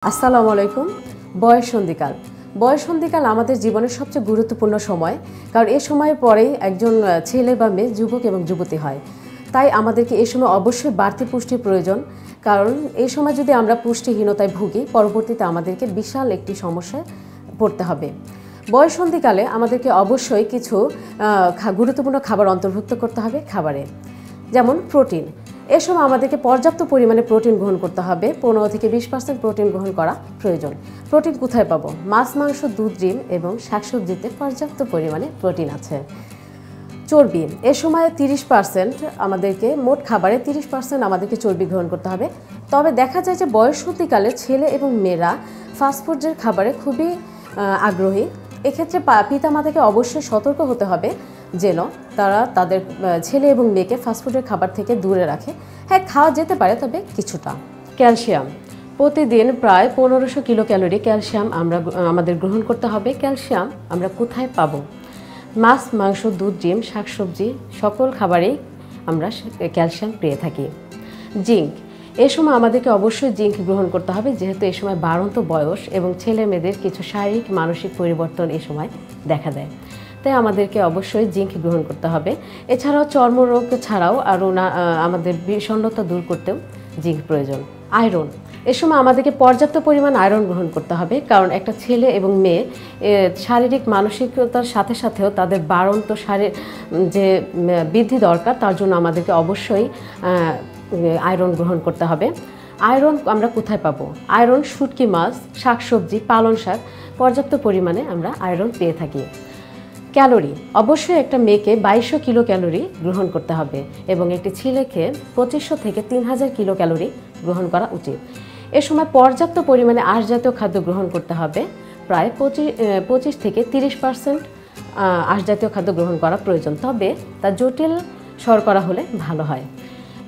আসসালামু আলাইকুম। বয়ঃসন্ধিকাল বয়ঃসন্ধিকাল আমাদের জীবনের সবচেয়ে গুরুত্বপূর্ণ সময়, কারণ এই সময়ের পরেই একজন ছেলে বা মেয়ে যুবক এবং যুবতী হয়। তাই আমাদেরকে এই সময় অবশ্যই বাড়তি পুষ্টির প্রয়োজন, কারণ এই সময় যদি আমরা পুষ্টিহীনতায় ভুগি, পরবর্তীতে আমাদেরকে বিশাল একটি সমস্যায় পড়তে হবে। বয়ঃসন্ধিকালে আমাদেরকে অবশ্যই কিছু গুরুত্বপূর্ণ খাবার অন্তর্ভুক্ত করতে হবে খাবারে, যেমন প্রোটিন। এ সময় আমাদেরকে পর্যাপ্ত পরিমাণে প্রোটিন গ্রহণ করতে হবে। 15 থেকে 20% প্রোটিন গ্রহণ করা প্রয়োজন। প্রোটিন কোথায় পাবো? মাছ, মাংস, দুধ, ডিম এবং শাকসবজিতে পর্যাপ্ত পরিমাণে প্রোটিন আছে। চর্বি, এ সময় 30% আমাদেরকে মোট খাবারে 30% আমাদেরকে চর্বি গ্রহণ করতে হবে। তবে দেখা যায় যে বয়ঃসন্ধিকালে ছেলে এবং মেয়েরা ফাস্টফুডের খাবারে খুবই আগ্রহী। এক্ষেত্রে পিতামাতাকে অবশ্যই সতর্ক হতে হবে যেন তারা তাদের ছেলে এবং মেয়েকে ফাস্টফুডের খাবার থেকে দূরে রাখে। হ্যাঁ, খাওয়া যেতে পারে, তবে কিছুটা। ক্যালসিয়াম, প্রতিদিন প্রায় 1500 কিলো ক্যালোরি ক্যালসিয়াম আমাদের গ্রহণ করতে হবে। ক্যালসিয়াম আমরা কোথায় পাবো? মাছ, মাংস, দুধ, ডিম, শাকসবজি সকল খাবারেই আমরা ক্যালসিয়াম পেয়ে থাকি। জিঙ্ক, এ সময় আমাদেরকে অবশ্যই জিঙ্ক গ্রহণ করতে হবে, যেহেতু এই সময় বাড়ন্ত বয়স এবং ছেলে মেয়েদের কিছু শারীরিক মানসিক পরিবর্তন এই সময় দেখা দেয়। তাই আমাদেরকে অবশ্যই জিঙ্ক গ্রহণ করতে হবে। এছাড়াও চর্মরোগ ছাড়াও আরও আমাদের বিষণ্ণতা দূর করতেও জিঙ্ক প্রয়োজন। আয়রন, এ সময় আমাদেরকে পর্যাপ্ত পরিমাণ আয়রন গ্রহণ করতে হবে, কারণ একটা ছেলে এবং মেয়ে শারীরিক মানসিকতার সাথে সাথেও তাদের বাড়ন্ত যে বৃদ্ধি দরকার, তার জন্য আমাদেরকে অবশ্যই আয়রন গ্রহণ করতে হবে। আয়রন আমরা কোথায় পাবো? আয়রন শুটকি মাছ, শাকসবজি, পালং শাক পর্যাপ্ত পরিমাণে আমরা আয়রন পেয়ে থাকি। ক্যালোরি, অবশ্যই একটা মেয়েকে 2200 কিলো ক্যালোরি গ্রহণ করতে হবে এবং একটি ছেলেকে 2500 থেকে 3000 কিলো ক্যালোরি গ্রহণ করা উচিত। এ সময় পর্যাপ্ত পরিমাণে আঁশ জাতীয় খাদ্য গ্রহণ করতে হবে। প্রায় 25 থেকে 30% আঁশ জাতীয় খাদ্য গ্রহণ করা প্রয়োজন, তবে তা জটিল শর্করা হলে ভালো হয়।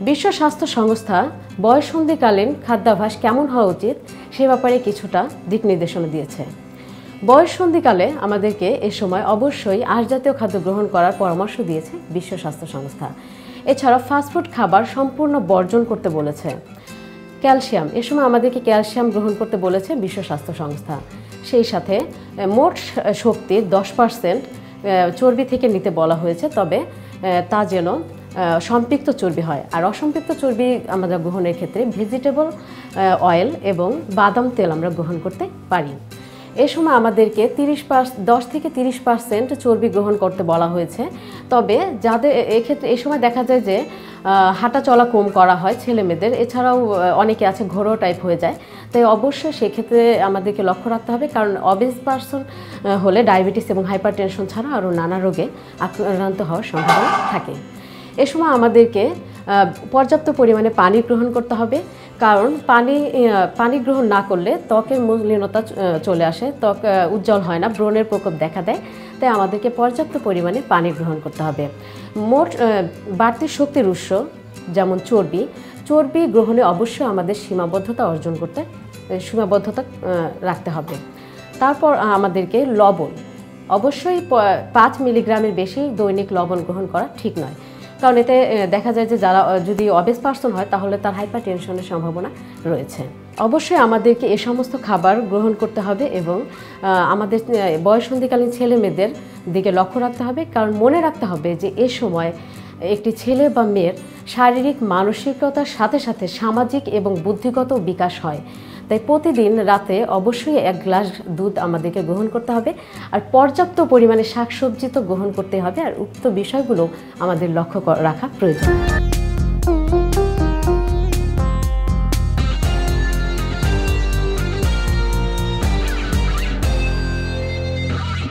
বিশ্ব স্বাস্থ্য সংস্থা বয়ঃসন্ধিকালীন খাদ্যাভ্যাস কেমন হওয়া উচিত সে ব্যাপারে কিছুটা দিক নির্দেশনা দিয়েছে। বয়ঃসন্ধিকালে আমাদেরকে এ সময় অবশ্যই আঁশ জাতীয় খাদ্য গ্রহণ করার পরামর্শ দিয়েছে বিশ্ব স্বাস্থ্য সংস্থা। এছাড়া ফাস্টফুড খাবার সম্পূর্ণ বর্জন করতে বলেছে। ক্যালসিয়াম, এ সময় আমাদেরকে ক্যালসিয়াম গ্রহণ করতে বলেছে বিশ্ব স্বাস্থ্য সংস্থা। সেই সাথে মোট শক্তির 10% চর্বি থেকে নিতে বলা হয়েছে, তবে তা যেন সম্পৃক্ত চর্বি হয়। আর অসম্পৃক্ত চর্বি আমরা গ্রহণের ক্ষেত্রে ভেজিটেবল অয়েল এবং বাদাম তেল আমরা গ্রহণ করতে পারি। এ সময় আমাদেরকে 10 থেকে 30% চর্বি গ্রহণ করতে বলা হয়েছে, তবে যাদের এক্ষেত্রে এই সময় দেখা যায় যে হাঁটা চলা কম করা হয় ছেলে মেয়েদের, এছাড়াও অনেকে আছে ঘোড়ো টাইপ হয়ে যায়। তাই অবশ্যই সেক্ষেত্রে আমাদেরকে লক্ষ্য রাখতে হবে, কারণ অবেজ পারসন হলে ডায়াবেটিস এবং হাইপারটেনশন ছাড়া আরও নানা রোগে আক্রান্ত হওয়ার সম্ভাবনা থাকে। এ সময় আমাদেরকে পর্যাপ্ত পরিমাণে পানি গ্রহণ করতে হবে, কারণ পানি গ্রহণ না করলে ত্বকের মলিনতা চলে আসে, ত্বক উজ্জ্বল হয় না, ব্রণের প্রকোপ দেখা দেয়। তাই আমাদেরকে পর্যাপ্ত পরিমাণে পানি গ্রহণ করতে হবে। মোট বাড়তি শক্তির উৎস যেমন চর্বি গ্রহণে অবশ্যই আমাদের সীমাবদ্ধতা রাখতে হবে। তারপর আমাদেরকে লবণ, অবশ্যই 5 মিলিগ্রামের বেশি দৈনিক লবণ গ্রহণ করা ঠিক নয়, কারণ এতে দেখা যায় যে যারা যদি অবেজ পারসন হয় তাহলে তার হাইপারটেনশনের সম্ভাবনা রয়েছে। অবশ্যই আমাদেরকে এ সমস্ত খাবার গ্রহণ করতে হবে এবং আমাদের বয়ঃসন্ধিকালীন ছেলে মেয়েদের দিকে লক্ষ্য রাখতে হবে, কারণ মনে রাখতে হবে যে এ সময় একটি ছেলে বা মেয়ের শারীরিক মানসিকতার সাথে সাথে সামাজিক এবং বুদ্ধিগত বিকাশ হয়। তাই প্রতিদিন রাতে অবশ্যই 1 গ্লাস দুধ আমাদেরকে গ্রহণ করতে হবে, আর পর্যাপ্ত পরিমাণে শাকসবজি তো গ্রহণ করতে হবে, আর উক্ত বিষয়গুলো আমাদের লক্ষ্য রাখা প্রয়োজন।